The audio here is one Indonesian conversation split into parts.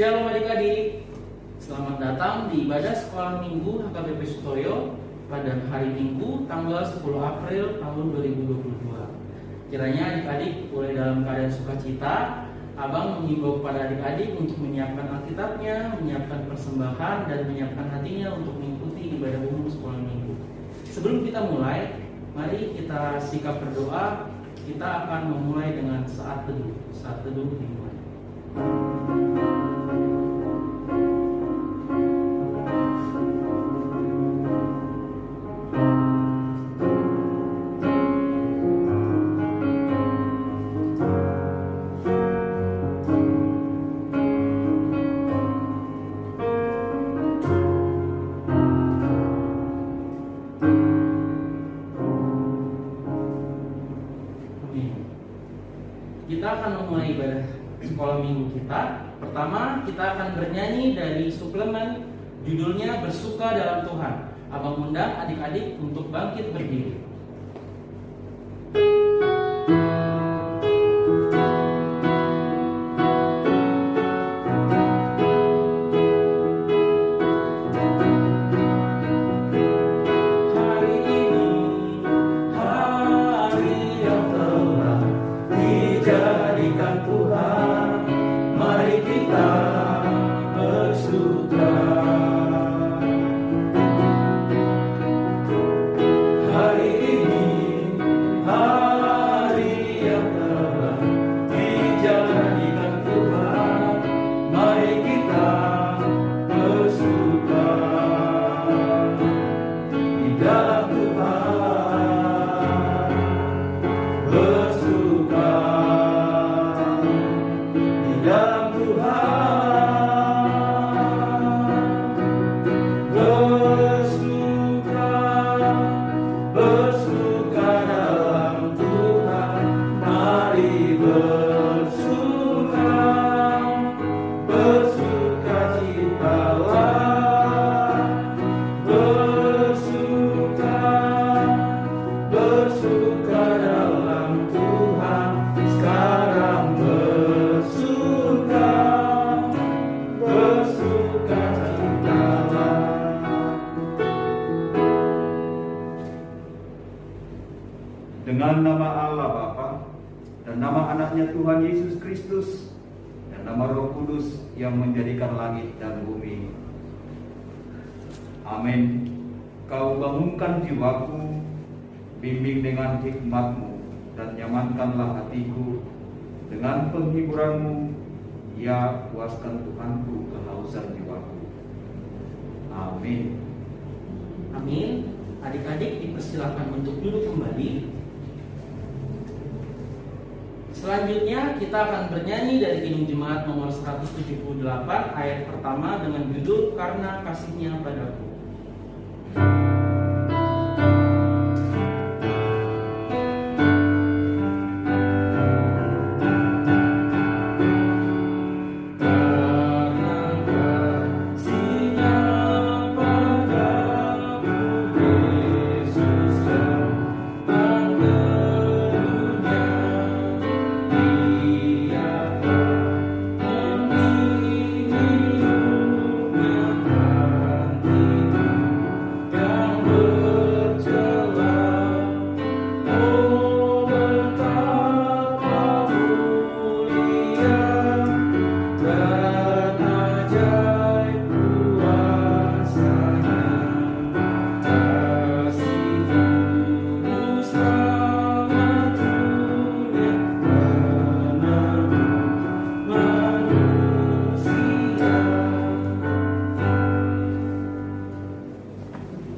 Shalom adik-adik, selamat datang di ibadah sekolah minggu HKBP Sutoyo pada hari Minggu tanggal 10 April tahun 2022. Kiranya adik-adik boleh dalam keadaan sukacita. Abang mengimbau kepada adik-adik untuk menyiapkan Alkitabnya, menyiapkan persembahan, dan menyiapkan hatinya untuk mengikuti ibadah umum sekolah minggu. Sebelum kita mulai, mari kita sikap berdoa. Kita akan memulai dengan saat teduh. Saat teduh dimulai. Kita akan memulai ibadah sekolah minggu kita. Pertama, kita akan bernyanyi dari suplemen judulnya Bersuka Dalam Tuhan. Abang undang adik-adik untuk bangkit berdiri. Dengan nama Allah Bapa dan nama anaknya Tuhan Yesus Kristus dan nama Roh Kudus yang menjadikan langit dan bumi. Amin. Kau bangunkan jiwaku, bimbing dengan hikmat-Mu, dan nyamankanlah hatiku dengan penghiburan-Mu. Ya, puaskan Tuhanku kehausan jiwaku. Amin. Amin. Adik-adik dipersilakan untuk duduk kembali. Selanjutnya kita akan bernyanyi dari Kidung Jemaat nomor 178 ayat pertama dengan judul Karena Kasih-Nya Padaku.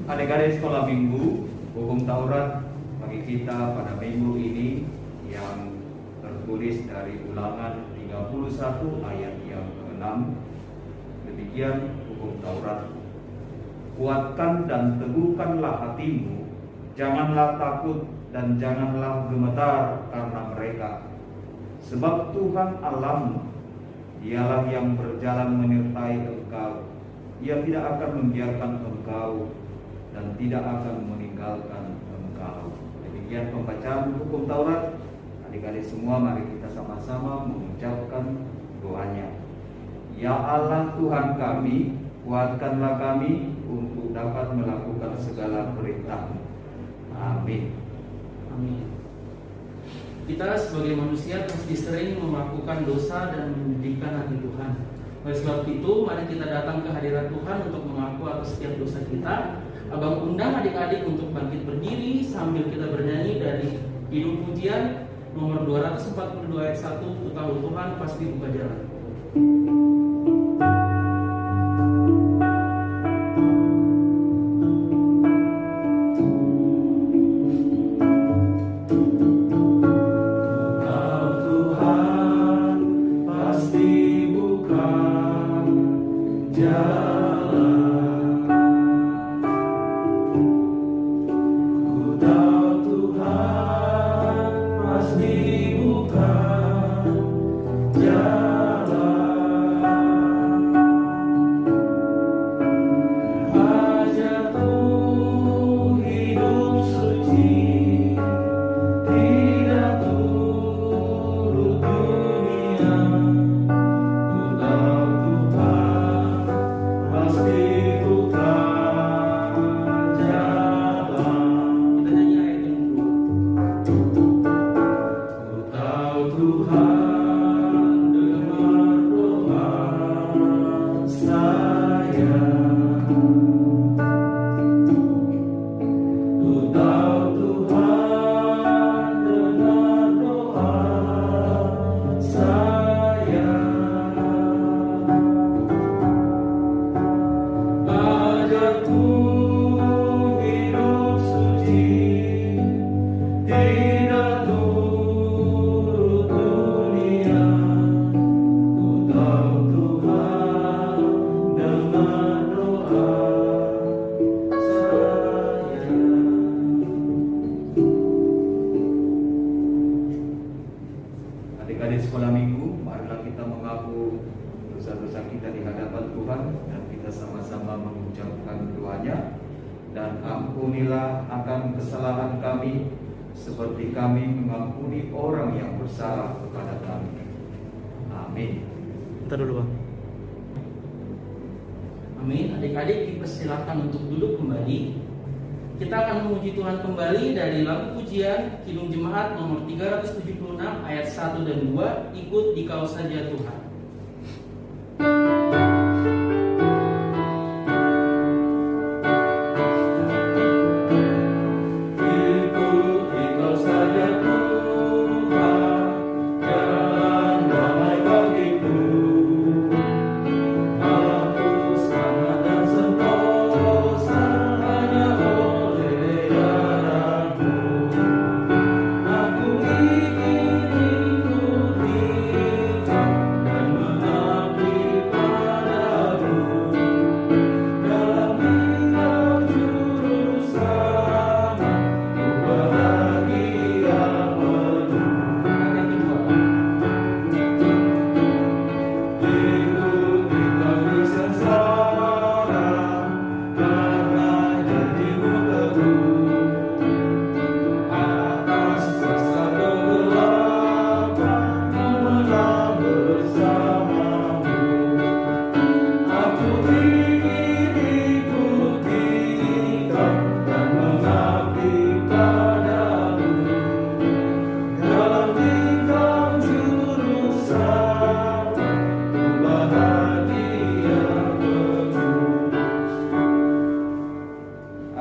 Adik-adik sekolah minggu, hukum Taurat bagi kita pada minggu ini yang tertulis dari Ulangan 31 ayat yang ke-6. Demikian hukum Taurat. Kuatkan dan teguhkanlah hatimu, janganlah takut dan janganlah gemetar karena mereka. Sebab Tuhan Allahmu, Dialah yang berjalan menyertai engkau. Ia tidak akan membiarkan engkau dan tidak akan meninggalkan engkau. Demikian pembacaan hukum Taurat. Adik-adik semua, mari kita sama-sama mengucapkan doanya. Ya Allah Tuhan kami, kuatkanlah kami untuk dapat melakukan segala perintah-Mu. Amin. Amin. Kita sebagai manusia pasti sering melakukan dosa dan menyedihkan hati Tuhan. Oleh sebab itu, mari kita datang ke hadirat Tuhan untuk mengaku atas setiap dosa kita. Abang undang adik-adik untuk bangkit berdiri sambil kita bernyanyi dari Hidung Pujian nomor 242 ayat 1, Ku tahu Tuhan pasti buka jalan. Adik-adik sekolah minggu, marilah kita mengaku dosa-dosa kita di hadapan Tuhan dan kita sama-sama mengucapkan doanya. Dan ampunilah akan kesalahan kami seperti kami mengampuni orang yang bersalah kepada kami. Amin. Kita dulu, Bang. Amin. Adik-adik dipersilakan untuk duduk kembali. Kita akan memuji Tuhan kembali dari lagu pujian Kidung Jemaat nomor 376 ayat 1 dan 2, Ikut Dikau Saja Tuhan.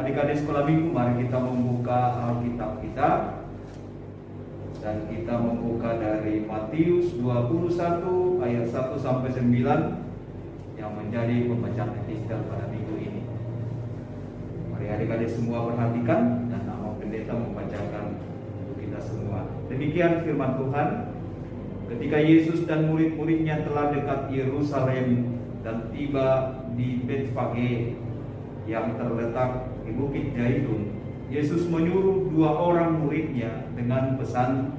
Adik-adik sekolah minggu, mari kita membuka Alkitab kita. Dan kita membuka dari Matius 21 ayat 1 sampai 9 yang menjadi pembacaan epistel pada minggu ini. Mari adik-adik semua perhatikan dan nama pendeta membacakan untuk kita semua. Demikian firman Tuhan. Ketika Yesus dan murid-muridnya telah dekat Yerusalem dan tiba di Betfage yang terletak di Bukit Zaitun, Yesus menyuruh 2 orang muridnya dengan pesan,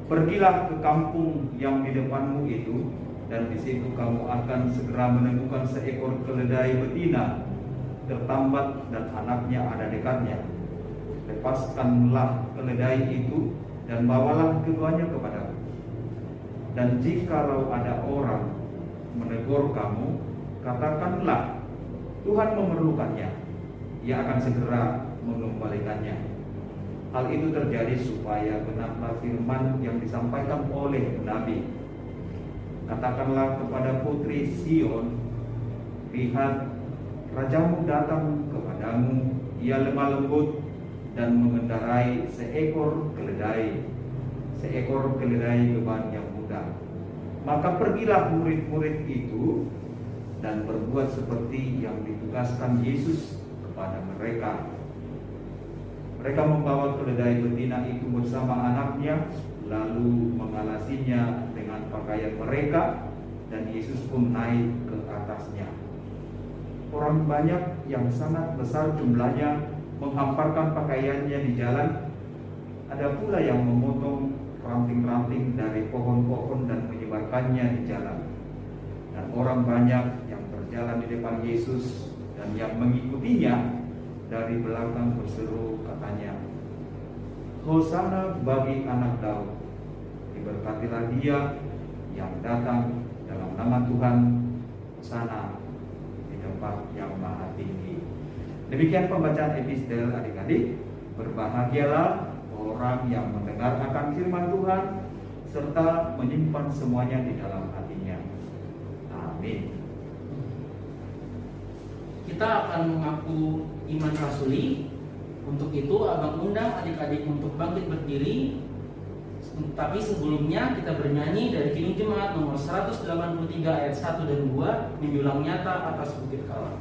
"Pergilah ke kampung yang di depanmu itu, dan di situ kamu akan segera menemukan seekor keledai betina tertambat dan anaknya ada dekatnya. Lepaskanlah keledai itu dan bawalah keduanya kepadaku. Dan jikalau ada orang menegur kamu, katakanlah, Tuhan memerlukannya, Ia akan segera mengembalikannya. Hal itu terjadi supaya benarlah firman yang disampaikan oleh Nabi. Katakanlah kepada putri Sion, lihat, rajamu datang kepadamu, ia lemah lembut dan mengendarai seekor keledai beban yang mudah. Maka pergilah murid-murid itu dan berbuat seperti yang ditugaskan Yesus kepada mereka. Mereka membawa keledai betina itu bersama anaknya, lalu mengalasinya dengan pakaian mereka, dan Yesus pun naik ke atasnya. Orang banyak yang sangat besar jumlahnya menghamparkan pakaiannya di jalan. Ada pula yang memotong ranting-ranting dari pohon-pohon dan menyebarkannya di jalan. Dan orang banyak yang berjalan di depan Yesus dan yang mengikutinya dari belakang berseru, katanya, Hosana bagi anak Daud, diberkatilah dia yang datang dalam nama Tuhan, Hosana di tempat yang maha tinggi. Demikian pembacaan epistel adik-adik. Berbahagialah orang yang mendengar akan firman Tuhan serta menyimpan semuanya di dalam hatinya. Amin. Kita akan mengaku iman rasuli. Untuk itu Abang undang adik-adik untuk bangkit berdiri. Tapi sebelumnya kita bernyanyi dari Kidung Jemaat nomor 183 ayat 1 dan 2, menjulang nyata atas bukit Kala.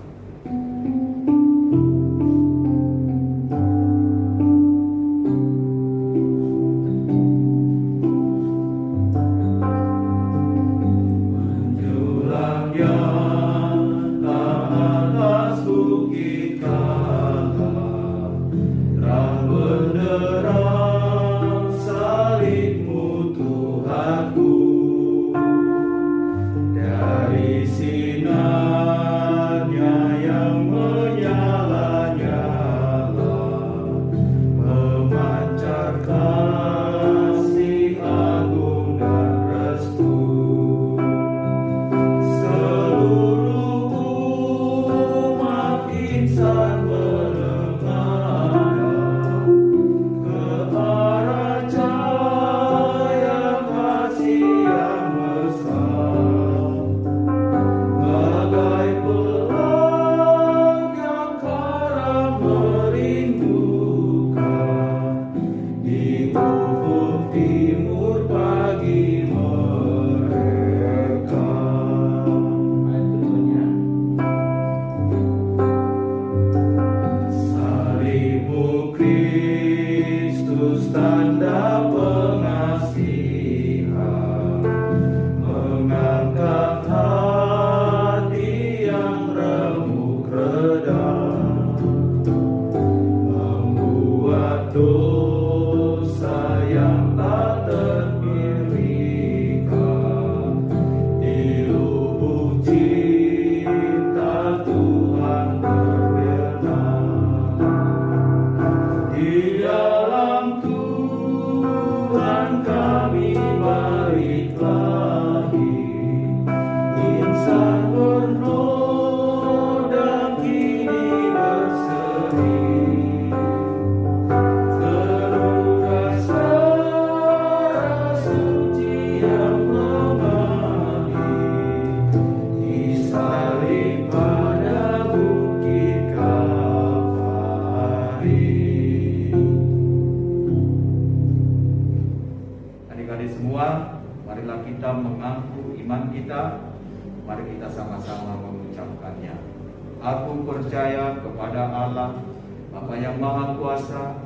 Aku percaya kepada Allah, Bapa yang Maha Kuasa,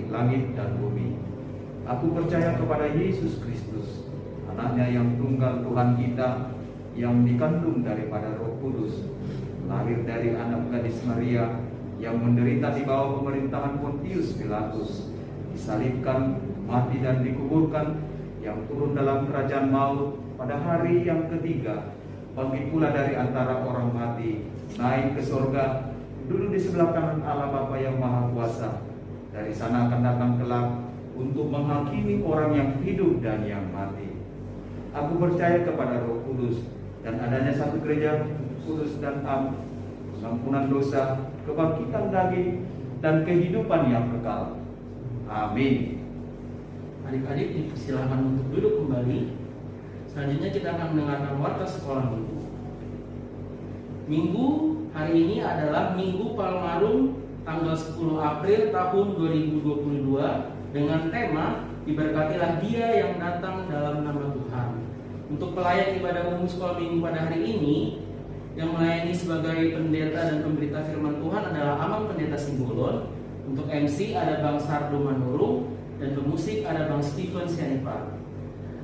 langit dan bumi. Aku percaya kepada Yesus Kristus, Anaknya yang tunggal Tuhan kita, yang dikandung daripada Roh Kudus, lahir dari anak gadis Maria, yang menderita di bawah pemerintahan Pontius Pilatus, disalibkan, mati dan dikuburkan, yang turun dalam kerajaan maut pada hari yang ketiga, bangkit pula dari antara orang mati, naik ke surga, duduk di sebelah kanan Allah Bapa yang Maha Kuasa. Dari sana akan datang kelak untuk menghakimi orang yang hidup dan yang mati. Aku percaya kepada Roh Kudus, dan adanya satu gereja kudus dan am, pengampunan dosa, kebangkitan daging, dan kehidupan yang kekal. Amin. Adik-adik dipersilahkan untuk duduk kembali. Selanjutnya kita akan mendengarkan warta sekolah minggu. Minggu hari ini adalah Minggu Palmarum tanggal 10 April tahun 2022 dengan tema Diberkatilah Dia yang datang dalam nama Tuhan. Untuk pelayan ibadah umum sekolah minggu pada hari ini, yang melayani sebagai pendeta dan pemberita firman Tuhan adalah Amang Pendeta Simbolon. Untuk MC ada Bang Sardo Manurung, dan pemusik ada Bang Steven Sianipar.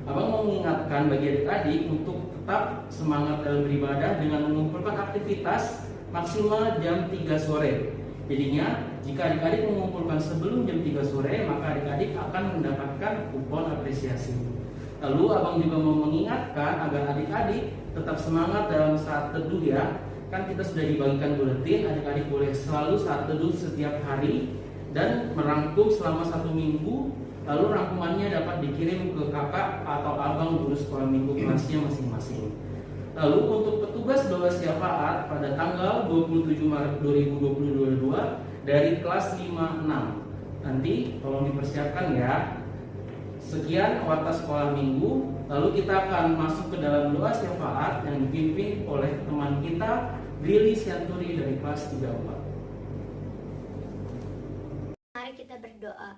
Abang mau mengingatkan bagi adik-adik untuk tetap semangat dalam beribadah dengan mengumpulkan aktivitas maksimal jam 3 sore. Jadinya, jika adik-adik mengumpulkan sebelum jam 3 sore, maka adik-adik akan mendapatkan kupon apresiasi. Lalu abang juga mau mengingatkan agar adik-adik tetap semangat dalam saat teduh ya. Kan kita sudah dibagikan buletin, adik-adik boleh selalu saat teduh setiap hari dan merangkum selama 1 minggu. Lalu rangkumannya dapat dikirim ke kakak atau abang guru sekolah minggu kelasnya masing-masing. Lalu untuk petugas doa syafaat pada tanggal 27 Maret 2022 dari kelas 5-6. Nanti tolong dipersiapkan ya. Sekian warta sekolah minggu. Lalu kita akan masuk ke dalam doa syafaat yang dipimpin oleh teman kita Billy Sianturi dari kelas 34. Mari kita berdoa.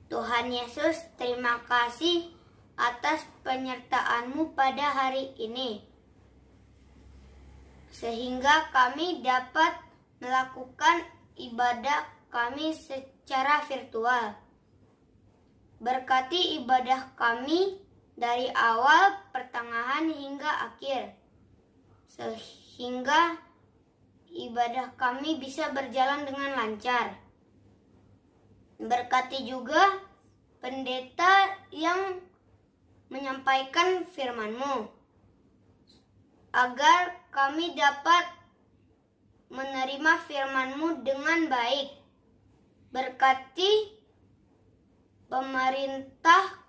Tuhan Yesus, terima kasih atas penyertaan-Mu pada hari ini, sehingga kami dapat melakukan ibadah kami secara virtual. Berkati ibadah kami dari awal, pertengahan hingga akhir, sehingga ibadah kami bisa berjalan dengan lancar. Berkati juga pendeta yang menyampaikan firman-Mu, agar kami dapat menerima firman-Mu dengan baik. Berkati pemerintah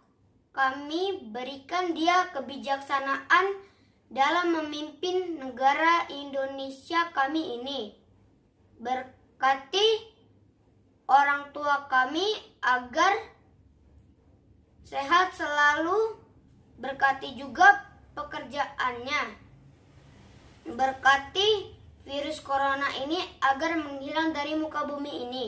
kami, berikan dia kebijaksanaan dalam memimpin negara Indonesia kami ini. Berkati orang tua kami agar sehat selalu. Berkati juga pekerjaannya. Berkati virus corona ini agar menghilang dari muka bumi ini.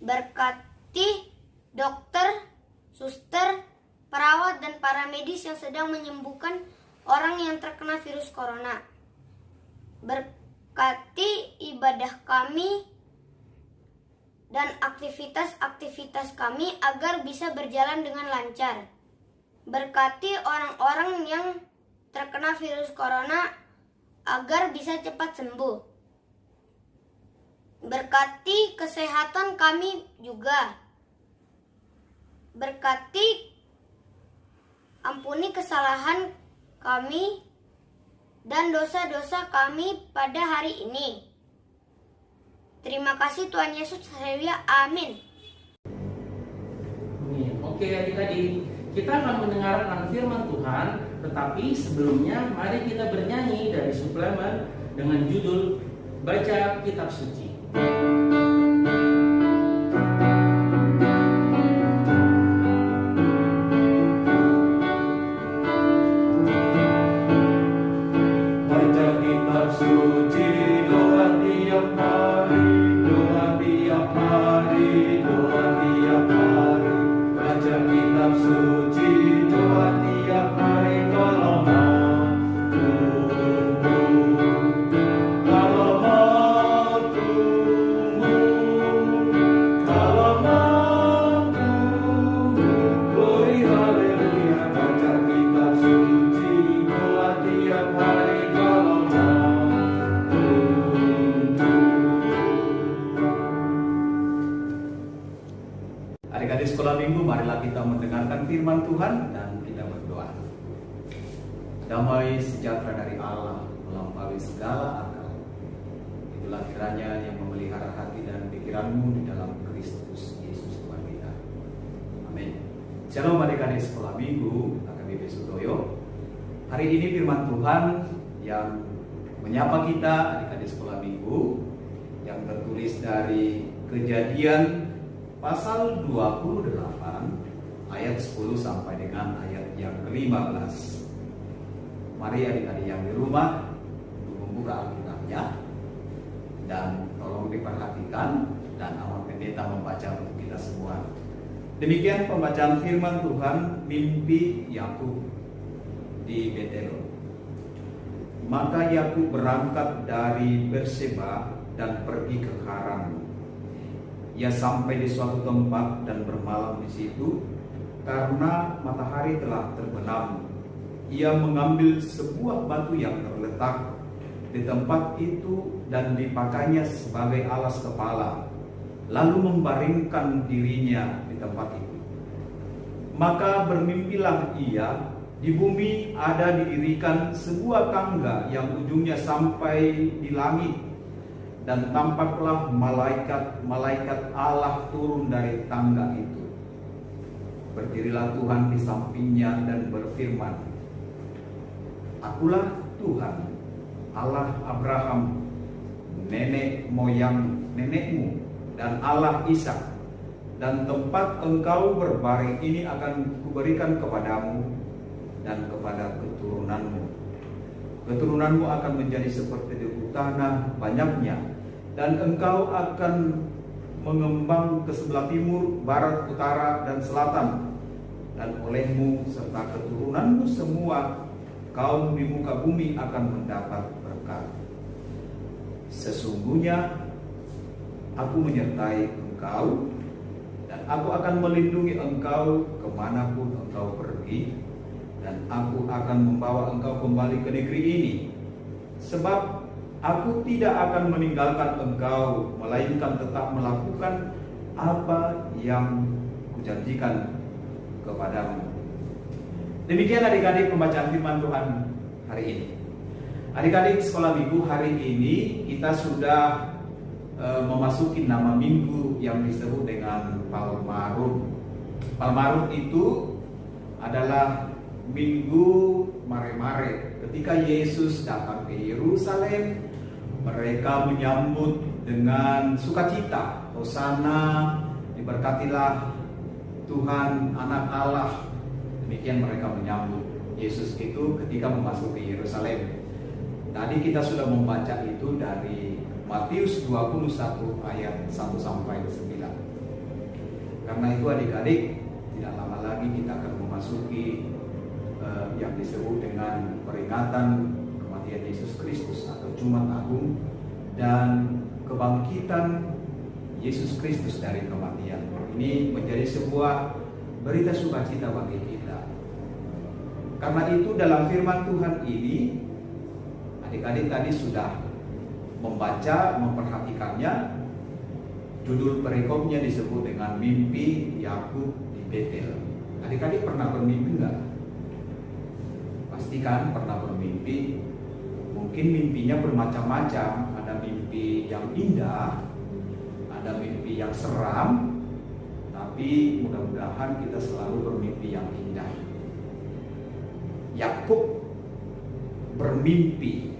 Berkati dokter, suster, perawat, dan para medis yang sedang menyembuhkan orang yang terkena virus corona. Berkati ibadah kami dan aktivitas-aktivitas kami agar bisa berjalan dengan lancar. Berkati orang-orang yang terkena virus corona agar bisa cepat sembuh. Berkati kesehatan kami juga. Berkati, ampuni kesalahan kami dan dosa-dosa kami pada hari ini. Terima kasih Tuhan Yesus, haleluya, amin. Oke adik-adik, kita akan mendengarkan firman Tuhan, tetapi sebelumnya mari kita bernyanyi dari suplemen dengan judul Baca Kitab Suci. Baca kitab suci, doa tiap hari, doa tiap hari, doa tiap hari. Baca kitab suci, doa tiap hari. Kalau mau tunggu, kalau mau tunggu, kalau mau tunggu, glory haleluya. Baca kitab suci, doa tiap hari. Kalau mau tunggu. Adik-adik sekolah minggu, marilah kita mendengarkan firman Tuhan dan kita berdoa. Damai sejahtera dari Allah melampaui segala akal, itulah kiranya yang memelihara hati dan pikiranmu di dalam Kristus Yesus Tuhan kita. Amin. Shalom adik-adik sekolah minggu, AKBP Sutoyo. Hari ini firman Tuhan yang menyapa kita adik-adik sekolah minggu yang tertulis dari Kejadian pasal 28 ayat 10 sampai dengan ayat yang ke-15. Mari adik-adik yang di rumah membuka Alkitabnya dan tolong diperhatikan dan Awak Pendeta membaca untuk kita semua. Demikian pembacaan firman Tuhan mimpi Yakub di Betel. Maka Yakub berangkat dari Berseba dan pergi ke Haran. Ia sampai di suatu tempat dan bermalam di situ karena matahari telah terbenam. Ia mengambil sebuah batu yang terletak di tempat itu dan dipakainya sebagai alas kepala, lalu membaringkan dirinya di tempat itu. Maka bermimpilah ia, di bumi ada didirikan sebuah tangga yang ujungnya sampai di langit, dan tampaklah malaikat Allah turun dari tangga itu. Berdirilah Tuhan di sampingnya dan berfirman, Akulah Tuhan, Allah Abraham, nenek moyang nenekmu, dan Allah Ishak, dan tempat engkau berbaring ini akan kuberikan kepadamu dan kepada keturunanmu. Keturunanmu akan menjadi seperti debu tanah banyaknya, dan engkau akan mengembang ke sebelah timur, barat, utara, dan selatan. Dan olehmu serta keturunanmu semua, kaum di muka bumi akan mendapat berkat. Sesungguhnya aku menyertai engkau, dan aku akan melindungi engkau kemanapun engkau pergi, dan aku akan membawa engkau kembali ke negeri ini. Sebab aku tidak akan meninggalkan engkau, melainkan tetap melakukan apa yang kujanjikan kepadamu. Demikian adik-adik pembacaan firman Tuhan hari ini. Adik-adik sekolah minggu, hari ini kita sudah memasuki nama minggu yang disebut dengan Palmarum. Palmarum itu adalah minggu Mare-Mare. Ketika Yesus datang ke Yerusalem, mereka menyambut dengan sukacita. Hosana, diberkatilah Tuhan Anak Allah. Demikian mereka menyambut Yesus itu ketika memasuki Yerusalem. Tadi kita sudah membaca itu dari Matius 21 ayat 1 sampai 9. Karena itu adik-adik, tidak lama lagi kita akan memasuki yang disebut dengan peringatan kematian Yesus Kristus atau Jumat Agung dan kebangkitan Yesus Kristus dari kematian. Ini menjadi sebuah berita sukacita bagi kita. Karena itu dalam firman Tuhan ini, adik-adik tadi sudah membaca, memperhatikannya. Judul perikopnya disebut dengan mimpi Yakub di Betel. Adik-adik pernah bermimpi enggak? Pastikan pernah bermimpi. Mungkin mimpinya bermacam-macam. Ada mimpi yang indah, ada mimpi yang seram, tapi mudah-mudahan kita selalu bermimpi yang indah. Yakub bermimpi.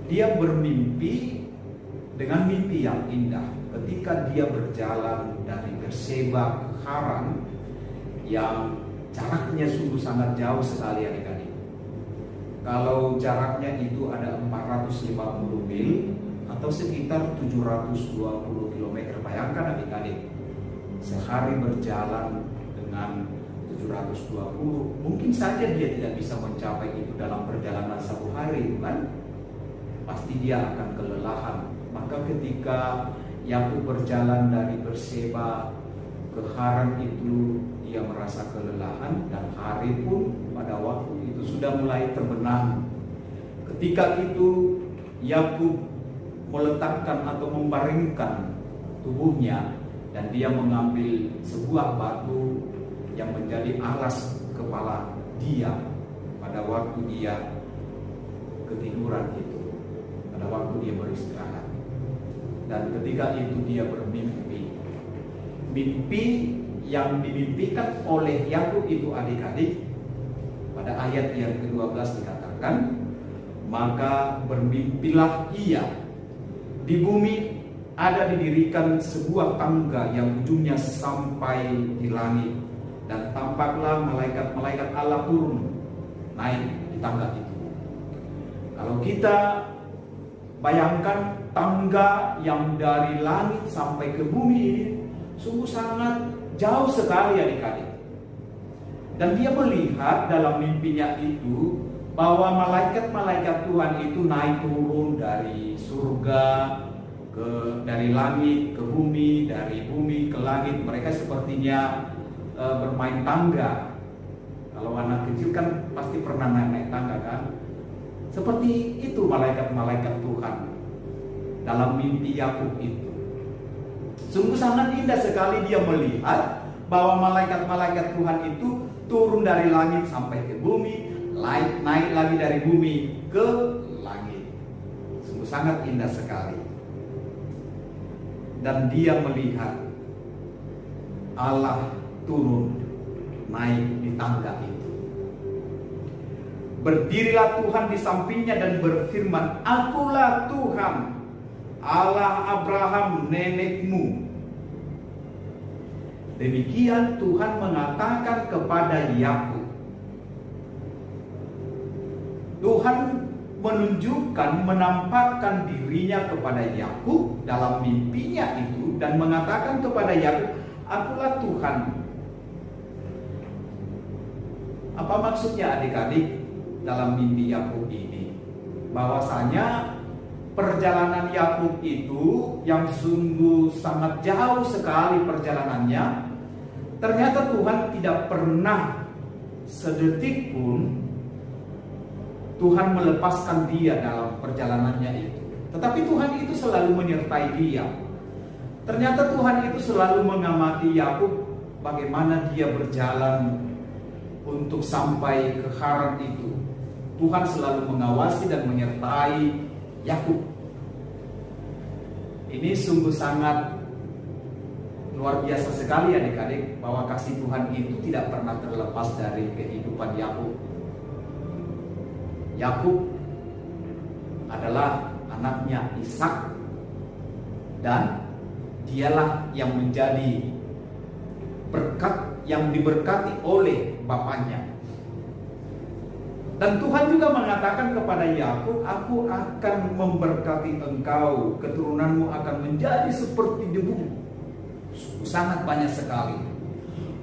Dia bermimpi dengan mimpi yang indah ketika dia berjalan dari Berseba ke Haran yang jaraknya sungguh sangat jauh sekali adik-adik. Kalau jaraknya itu ada 450 mil atau sekitar 720 km. Bayangkan adik-adik, sehari berjalan dengan 720, mungkin saja dia tidak bisa mencapai itu dalam perjalanan satu hari, kan? Pasti dia akan kelelahan. Maka ketika Yakub berjalan dari Berseba ke Haran itu, dia merasa kelelahan dan hari pun pada waktu itu sudah mulai terbenam. Ketika itu Yakub meletakkan atau membaringkan tubuhnya dan dia mengambil sebuah batu yang menjadi alas kepala dia pada waktu dia ketiduran itu, pada waktu dia beristirahat. Dan ketika itu dia bermimpi. Mimpi yang dimimpikan oleh Yakub itu adik-adik Pada ayat yang ke-12 dikatakan, maka bermimpilah ia, di bumi ada didirikan sebuah tangga yang ujungnya sampai di langit, dan tampaklah malaikat-malaikat Allah turun naik di tangga itu. Kalau kita bayangkan tangga yang dari langit sampai ke bumi ini sungguh sangat jauh sekali adik-adik. Dan dia melihat dalam mimpinya itu bahwa malaikat-malaikat Tuhan itu naik turun dari surga dari langit ke bumi, dari bumi ke langit. Mereka sepertinya bermain tangga. Kalau anak kecil kan pasti pernah naik tangga kan. Seperti itu malaikat-malaikat Tuhan dalam mimpi Yakub itu. Sungguh sangat indah sekali dia melihat bahwa malaikat-malaikat Tuhan itu turun dari langit sampai ke bumi, naik lagi dari bumi ke langit. Sungguh sangat indah sekali. Dan dia melihat Allah turun naik di tangga itu. Berdirilah Tuhan di sampingnya dan berfirman, "Akulah Tuhan, Allah Abraham nenekmu." Demikian Tuhan mengatakan kepada Yakub. Tuhan menunjukkan, menampakkan dirinya kepada Yakub dalam mimpinya itu dan mengatakan kepada Yakub, "Akulah Tuhan." Apa maksudnya adik-adik dalam mimpi Yakub ini? Bahwasanya perjalanan Yakub itu yang sungguh sangat jauh sekali perjalanannya, ternyata Tuhan tidak pernah sedetik pun Tuhan melepaskan dia dalam perjalanannya itu. Tetapi Tuhan itu selalu menyertai dia. Ternyata Tuhan itu selalu mengamati Yakub bagaimana dia berjalan untuk sampai ke Haran itu. Tuhan selalu mengawasi dan menyertai Yakub. Ini sungguh sangat luar biasa sekali adik-adik, bahwa kasih Tuhan itu tidak pernah terlepas dari kehidupan Yakub. Yakub adalah anaknya Ishak dan dialah yang menjadi berkat yang diberkati oleh bapaknya. Dan Tuhan juga mengatakan kepada Yakub, "Aku akan memberkati engkau, keturunanmu akan menjadi seperti debu." Sangat banyak sekali.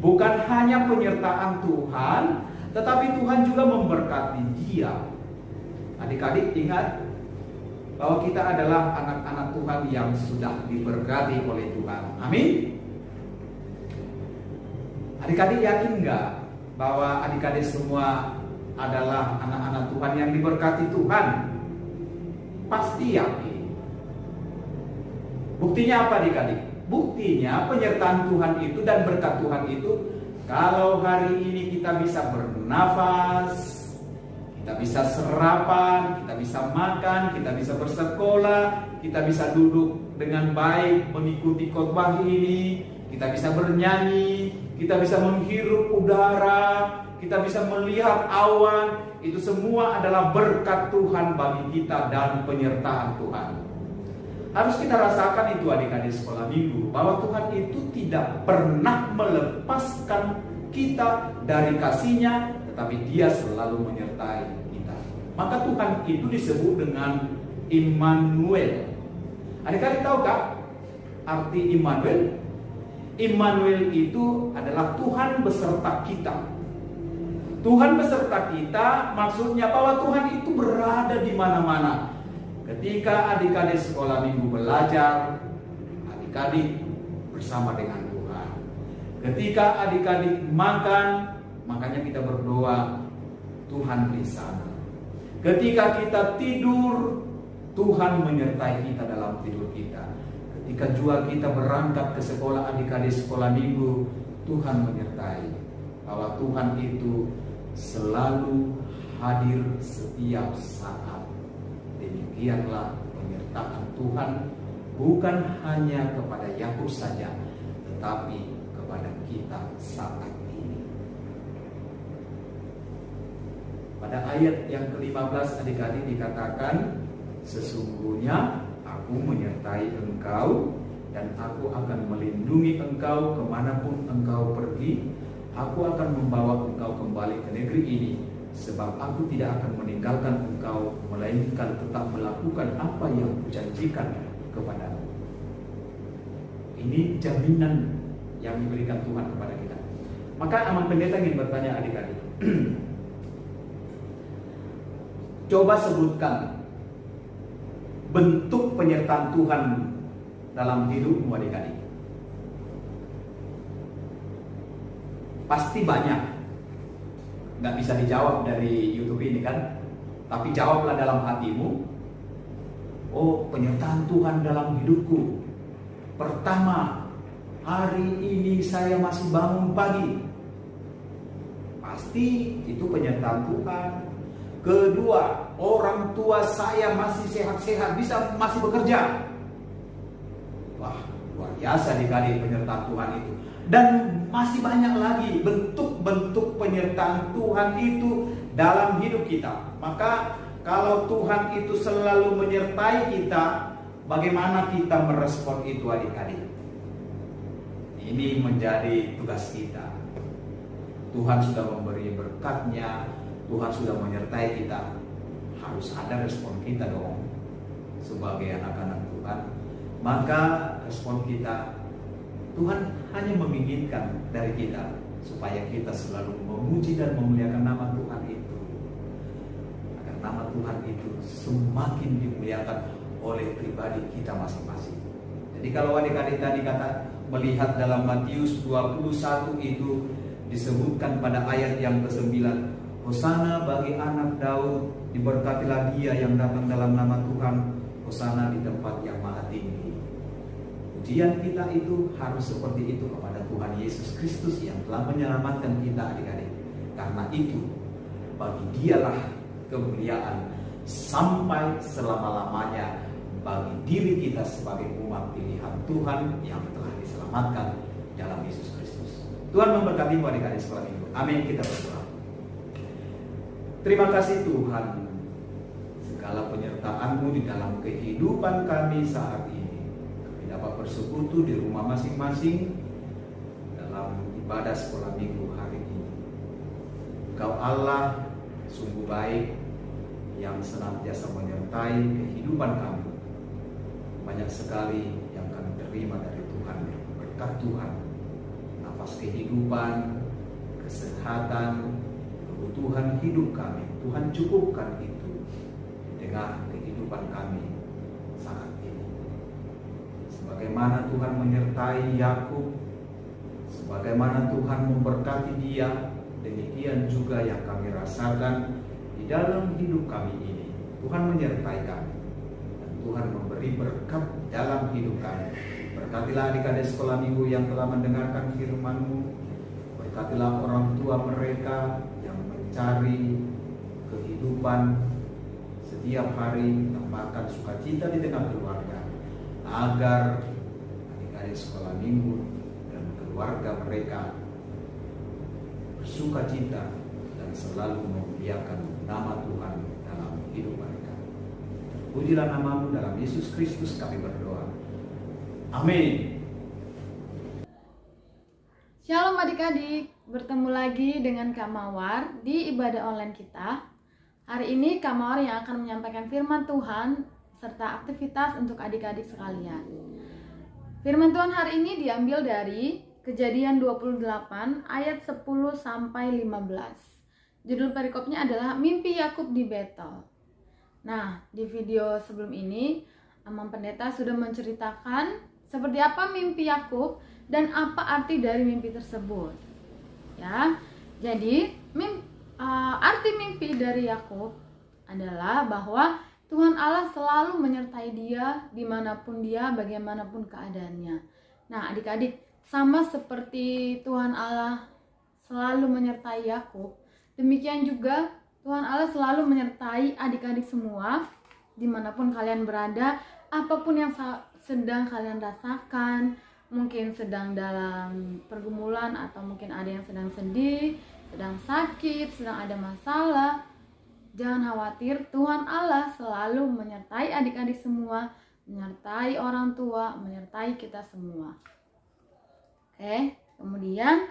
Bukan hanya penyertaan Tuhan, tetapi Tuhan juga memberkati dia. Adik-adik ingat bahwa kita adalah anak-anak Tuhan yang sudah diberkati oleh Tuhan. Amin. Adik-adik yakin nggak bahwa adik-adik semua adalah anak-anak Tuhan yang diberkati Tuhan? Pasti yakin. Buktinya apa adik-adik? Buktinya penyertaan Tuhan itu dan berkat Tuhan itu, kalau hari ini kita bisa bernafas, kita bisa sarapan, kita bisa makan, kita bisa bersekolah, kita bisa duduk dengan baik mengikuti khotbah ini, kita bisa bernyanyi, kita bisa menghirup udara, kita bisa melihat awan. Itu semua adalah berkat Tuhan bagi kita dan penyertaan Tuhan. Harus kita rasakan itu adik-adik sekolah minggu, bahwa Tuhan itu tidak pernah melepaskan kita dari kasih-Nya, tetapi Dia selalu menyertai kita. Maka Tuhan itu disebut dengan Immanuel. Adik-adik tahukah arti Immanuel? Immanuel itu adalah Tuhan beserta kita. Tuhan beserta kita maksudnya bahwa Tuhan itu berada di mana-mana. Ketika adik-adik sekolah minggu belajar, adik-adik bersama dengan Tuhan. Ketika adik-adik makan, makanya kita berdoa, Tuhan di sana. Ketika kita tidur, Tuhan menyertai kita dalam tidur kita. Ketika juga kita berangkat ke sekolah, adik-adik sekolah minggu, Tuhan menyertai. Bahwa Tuhan itu selalu hadir setiap saat. Demikianlah penyertaan Tuhan bukan hanya kepada Yakub saja, tetapi kepada kita saat ini. Pada ayat yang ke-15 adik-adik dikatakan, sesungguhnya aku menyertai engkau dan aku akan melindungi engkau kemanapun engkau pergi. Aku akan membawa engkau kembali ke negeri ini, sebab aku tidak akan meninggalkan engkau, melainkan tetap melakukan apa yang kujanjikan kepadamu. Ini jaminan yang diberikan Tuhan kepada kita. Maka Aman Pendeta ingin bertanya adik-adik, coba sebutkan bentuk penyertaan Tuhan dalam hidupmu adik-adik. Pasti banyak, nggak bisa dijawab dari YouTube ini kan, tapi jawablah dalam hatimu. Oh, penyertaan Tuhan dalam hidupku. Pertama, hari ini saya masih bangun pagi. Pasti itu penyertaan Tuhan. Kedua, orang tua saya masih sehat-sehat, masih bekerja. Wah, luar biasa adik-adik penyertaan Tuhan itu. Dan masih banyak lagi bentuk-bentuk penyertaan Tuhan itu dalam hidup kita. Maka kalau Tuhan itu selalu menyertai kita, bagaimana kita merespon itu adik-adik? Ini menjadi tugas kita. Tuhan sudah memberi berkat-Nya, Tuhan sudah menyertai kita. Harus ada respon kita dong sebagai anak-anak Tuhan. Maka respon kita, Tuhan hanya menginginkan dari kita supaya kita selalu memuji dan memuliakan nama Tuhan itu, agar nama Tuhan itu semakin dimuliakan oleh pribadi kita masing-masing. Jadi kalau adik-adik tadi kata melihat dalam Matius 21 itu disebutkan pada ayat yang ke-9, Hosana bagi anak Daud, diberkatilah dia yang datang dalam nama Tuhan, Hosana di tempat yang maha tinggi. Pujian kita itu harus seperti itu kepada Tuhan Yesus Kristus yang telah menyelamatkan kita adik-adik. Karena itu bagi Dialah kemuliaan sampai selama-lamanya bagi diri kita sebagai umat pilihan Tuhan yang telah diselamatkan dalam Yesus Kristus. Tuhan memberkati adik-adik sekolah minggu. Amin. Kita berdoa. Terima kasih Tuhan, segala penyertaan-Mu di dalam kehidupan kami saat ini. Dapat bersekutu di rumah masing-masing dalam ibadah sekolah minggu hari ini. Engkau Allah sungguh baik yang senantiasa menyertai kehidupan kami. Banyak sekali yang kami terima dari Tuhan, berkat Tuhan, nafas kehidupan, kesehatan, kebutuhan hidup kami. Tuhan cukupkan itu di tengah kehidupan kami saat ini. Sebagaimana Tuhan menyertai Yakub, sebagaimana Tuhan memberkati dia, demikian juga yang kami rasakan di dalam hidup kami ini. Tuhan menyertai kami dan Tuhan memberi berkat dalam hidup kami. Berkatilah adik-adik sekolah minggu yang telah mendengarkan firman-Mu. Berkatilah orang tua mereka yang mencari kehidupan setiap hari, tambahkan sukacita di tengah keluarga, agar adik-adik sekolah minggu dan keluarga mereka bersukacita dan selalu memuliakan nama Tuhan dalam hidup mereka. Terpujilah nama-Mu, dalam Yesus Kristus kami berdoa. Amin. Shalom adik-adik, bertemu lagi dengan Kak Mawar di ibadah online kita. Hari ini Kak Mawar yang akan menyampaikan firman Tuhan serta aktivitas untuk adik-adik sekalian. Firman Tuhan hari ini diambil dari Kejadian 28 ayat 10 sampai 15. Judul perikopnya adalah Mimpi Yakub di Betel. Nah, di video sebelum ini Amang Pendeta sudah menceritakan seperti apa mimpi Yakub dan apa arti dari mimpi tersebut. Ya, jadi arti mimpi dari Yakub adalah bahwa Tuhan Allah selalu menyertai dia dimanapun dia, bagaimanapun keadaannya. Nah adik-adik, sama seperti Tuhan Allah selalu menyertai Yakub, demikian juga Tuhan Allah selalu menyertai adik-adik semua dimanapun kalian berada, apapun yang sedang kalian rasakan, mungkin sedang dalam pergumulan atau mungkin ada yang sedang sedih, sedang sakit, sedang ada masalah. jangan khawatir, Tuhan Allah selalu menyertai adik-adik semua, menyertai orang tua, menyertai kita semua. Oke, kemudian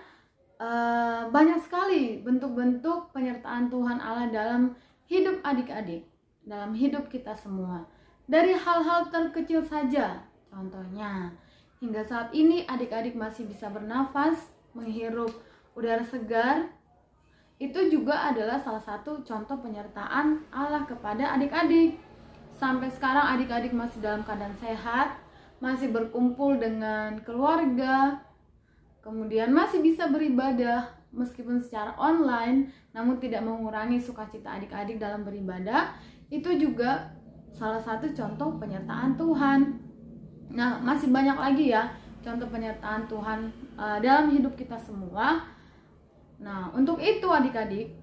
banyak sekali bentuk-bentuk penyertaan Tuhan Allah dalam hidup adik-adik, dalam hidup kita semua. Dari hal-hal terkecil saja, contohnya hingga saat ini adik-adik masih bisa bernafas, menghirup udara segar. Itu juga adalah salah satu contoh penyertaan Allah kepada adik-adik. Sampai sekarang adik-adik masih dalam keadaan sehat, masih berkumpul dengan keluarga, kemudian masih bisa beribadah meskipun secara online, namun tidak mengurangi sukacita adik-adik dalam beribadah. Itu juga salah satu contoh penyertaan Tuhan. Nah, masih banyak lagi ya contoh penyertaan Tuhan dalam hidup kita semua. Nah, untuk itu adik-adik,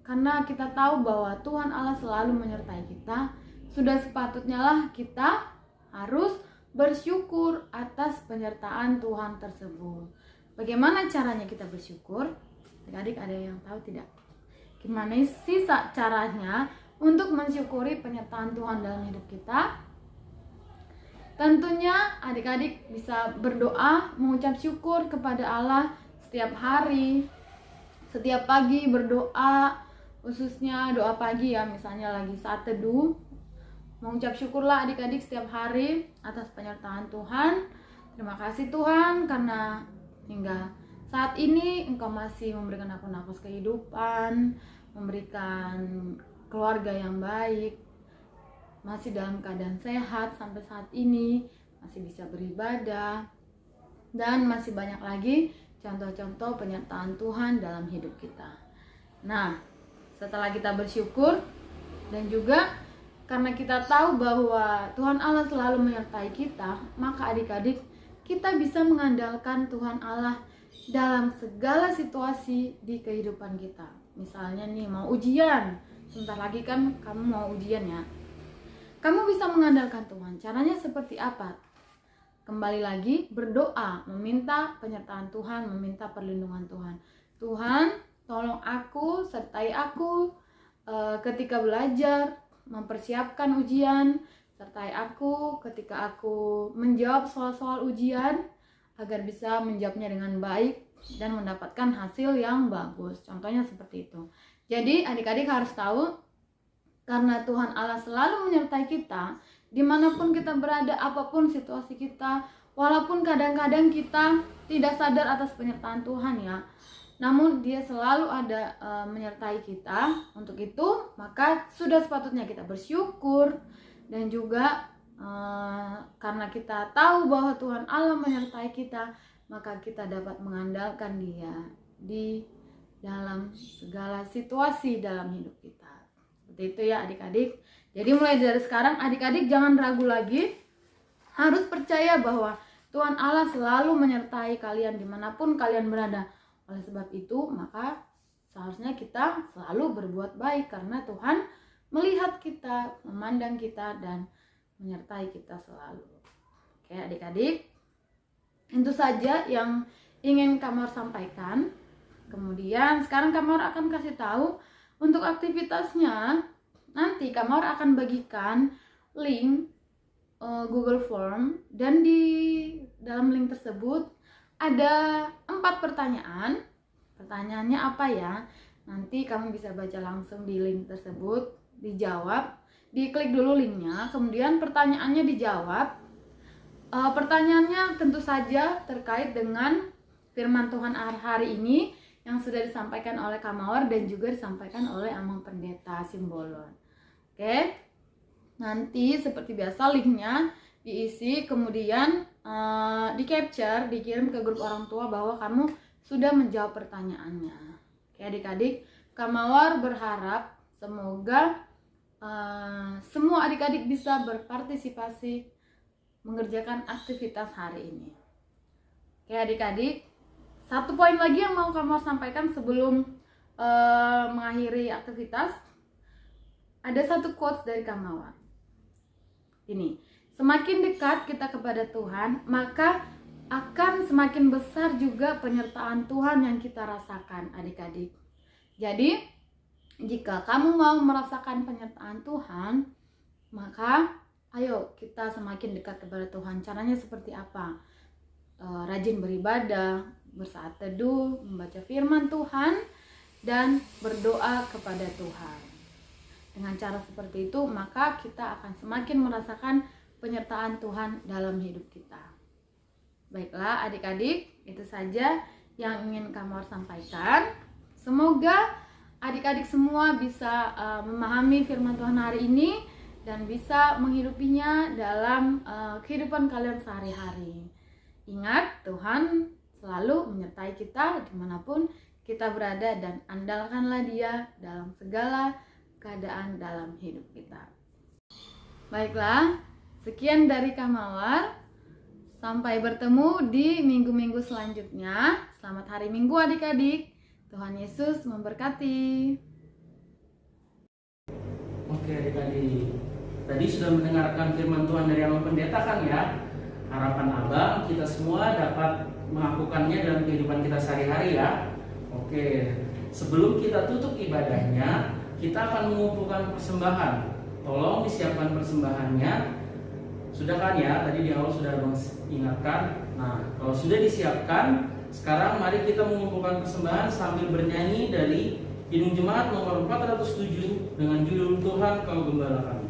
karena kita tahu bahwa Tuhan Allah selalu menyertai kita, sudah sepatutnya lah kita harus bersyukur atas penyertaan Tuhan tersebut. Bagaimana caranya kita bersyukur? Adik-adik ada yang tahu tidak? Gimana sih caranya untuk mensyukuri penyertaan Tuhan dalam hidup kita? Tentunya adik-adik bisa berdoa, mengucap syukur kepada Allah setiap hari, setiap pagi berdoa, khususnya doa pagi ya, misalnya lagi saat teduh. Mengucap syukurlah adik-adik setiap hari atas penyertaan Tuhan. Terima kasih Tuhan karena hingga saat ini Engkau masih memberikan aku nafas kehidupan, memberikan keluarga yang baik, masih dalam keadaan sehat sampai saat ini, masih bisa beribadah, dan masih banyak lagi contoh-contoh penyertaan Tuhan dalam hidup kita. Nah, setelah kita bersyukur dan juga karena kita tahu bahwa Tuhan Allah selalu menyertai kita, maka adik-adik kita bisa mengandalkan Tuhan Allah dalam segala situasi di kehidupan kita. Misalnya nih mau ujian, sebentar lagi kan kamu mau ujian ya. Kamu bisa mengandalkan Tuhan. Caranya seperti apa? Kembali lagi berdoa, meminta penyertaan Tuhan, meminta perlindungan Tuhan. Tuhan, tolong aku, sertai aku ketika belajar, mempersiapkan ujian, sertai aku ketika aku menjawab soal-soal ujian agar bisa menjawabnya dengan baik dan mendapatkan hasil yang bagus. Contohnya seperti itu. Jadi adik-adik harus tahu, karena Tuhan Allah selalu menyertai kita dimanapun kita berada, apapun situasi kita, walaupun kadang-kadang kita tidak sadar atas penyertaan Tuhan ya, namun Dia selalu ada menyertai kita. Untuk itu maka sudah sepatutnya kita bersyukur, dan juga karena kita tahu bahwa Tuhan Allah menyertai kita, maka kita dapat mengandalkan Dia di dalam segala situasi dalam hidup kita. Seperti itu ya adik-adik. Jadi mulai dari sekarang adik-adik jangan ragu lagi, harus percaya bahwa Tuhan Allah selalu menyertai kalian dimanapun kalian berada. Oleh sebab itu maka seharusnya kita selalu berbuat baik, karena Tuhan melihat kita, memandang kita, dan menyertai kita selalu. Oke adik-adik, itu saja yang ingin Kamar sampaikan. Kemudian sekarang Kamar akan kasih tahu untuk aktivitasnya. Nanti Kamar akan bagikan link Google Form, dan di dalam link tersebut ada 4 pertanyaan. Pertanyaannya apa ya? Nanti kamu bisa baca langsung di link tersebut, dijawab, diklik dulu linknya, kemudian pertanyaannya dijawab. Pertanyaannya tentu saja terkait dengan firman Tuhan hari ini yang sudah disampaikan oleh Kamawar dan juga disampaikan oleh Amang Pendeta Simbolon. Oke, nanti seperti biasa linknya diisi, kemudian di capture, dikirim ke grup orang tua bahwa kamu sudah menjawab pertanyaannya. Oke adik-adik, Kamawar berharap semoga semua adik-adik bisa berpartisipasi mengerjakan aktivitas hari ini. Oke adik-adik, satu poin lagi yang mau Kamawar sampaikan sebelum mengakhiri aktivitas. Ada satu quotes dari Kamawar. Ini, semakin dekat kita kepada Tuhan, maka akan semakin besar juga penyertaan Tuhan yang kita rasakan adik-adik. Jadi Jika kamu mau merasakan penyertaan Tuhan, maka ayo kita semakin dekat kepada Tuhan. Caranya seperti apa? Rajin beribadah, bersaat teduh, membaca firman Tuhan, dan berdoa kepada Tuhan. Dengan cara seperti itu, maka kita akan semakin merasakan penyertaan Tuhan dalam hidup kita. Baiklah adik-adik, itu saja yang ingin Kamawar sampaikan. Semoga adik-adik semua bisa memahami firman Tuhan hari ini dan bisa menghidupinya dalam kehidupan kalian sehari-hari. Ingat, Tuhan selalu menyertai kita dimanapun kita berada, dan andalkanlah Dia dalam segala keadaan dalam hidup kita. Baiklah, sekian dari Kamawar. Sampai bertemu di minggu-minggu selanjutnya. Selamat hari Minggu adik-adik. Tuhan Yesus memberkati. Oke adik-adik, tadi sudah mendengarkan firman Tuhan dari Abang Pendeta kan ya. Harapan Abang kita semua dapat melakukannya dalam kehidupan kita sehari-hari ya. Oke, sebelum kita tutup ibadahnya, kita akan mengumpulkan persembahan. Tolong disiapkan persembahannya. Sudah kan ya, tadi di awal sudah Abang ingatkan. Nah, kalau sudah disiapkan, sekarang mari kita mengumpulkan persembahan sambil bernyanyi dari Himne Jemaat nomor 407 dengan judul Tuhan Kau Gembala Kami.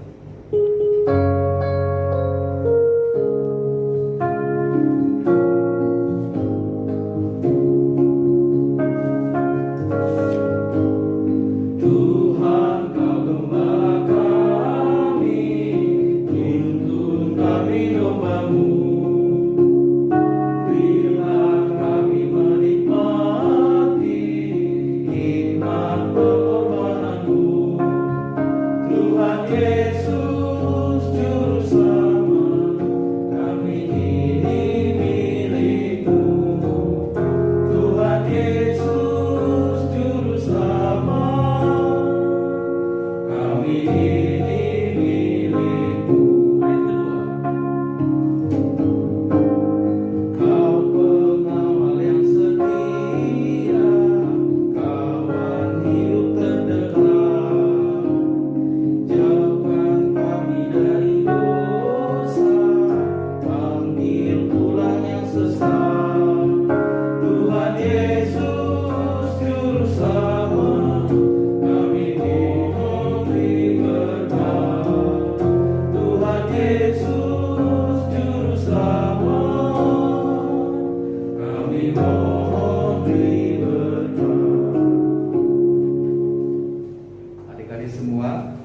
Adik-adik semua,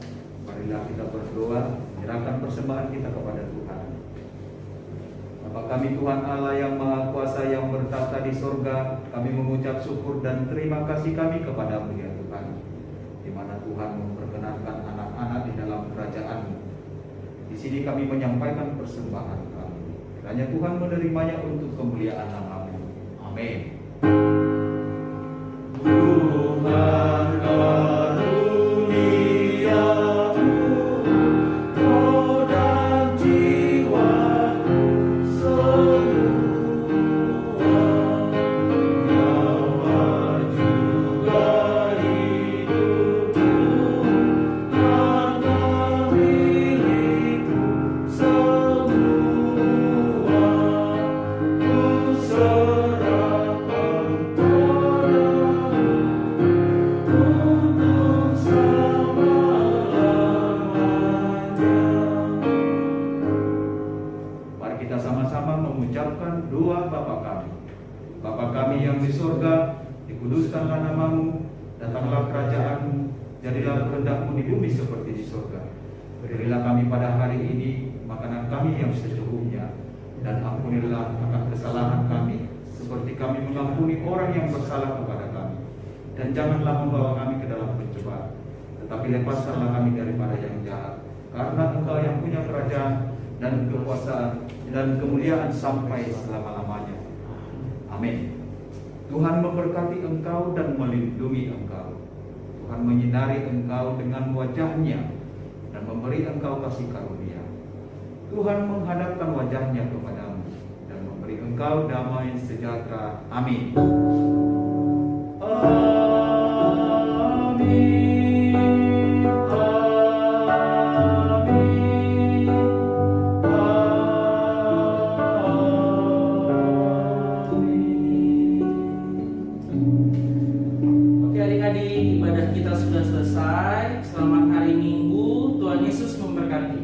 marilah kita berdoa, menyerahkan persembahan kita kepada Tuhan. Bapa kami Tuhan Allah yang Maha Kuasa yang bertata di sorga, kami mengucap syukur dan terima kasih kami kepada-Mu ya Tuhan, di mana Tuhan memperkenankan anak-anak di dalam kerajaan-Mu. Di sini kami menyampaikan persembahan kami. Kiranya Tuhan menerimanya untuk kemuliaan nama-Mu. Amin. Tuhan karuniamu, roh dan jiwa semua, nyawa juga hidupku, harta milikku semua, ku serahkan padamu untuk selama-lamanya. Mari kita sama-sama mengucapkan doa Bapa kami. Bapa kami yang di surga, dikuduskanlah nama-Mu, datanglah kerajaan-Mu, jadilah kehendak-Mu di bumi seperti di surga. Berilah kami pada hari ini makanan kami yang secukupnya, dan ampunilah akan kesalahan kami, seperti kami mengampuni orang yang bersalah kepada kami. Dan janganlah membawa kami ke dalam pencobaan, tetapi lepaskanlah kami daripada yang jahat. Karena Engkau yang punya kerajaan dan kekuasaan dan kemuliaan sampai selama-lamanya. Amin. Tuhan memberkati engkau dan melindungi engkau. Tuhan menyinari engkau dengan wajah-Nya dan memberi engkau kasih karunia. Tuhan menghadapkan wajah-Nya kepadamu dan memberi engkau damai sejahtera. Amin. Amin. Ibadah kita sudah selesai. Selamat hari Minggu. Tuhan Yesus memberkati.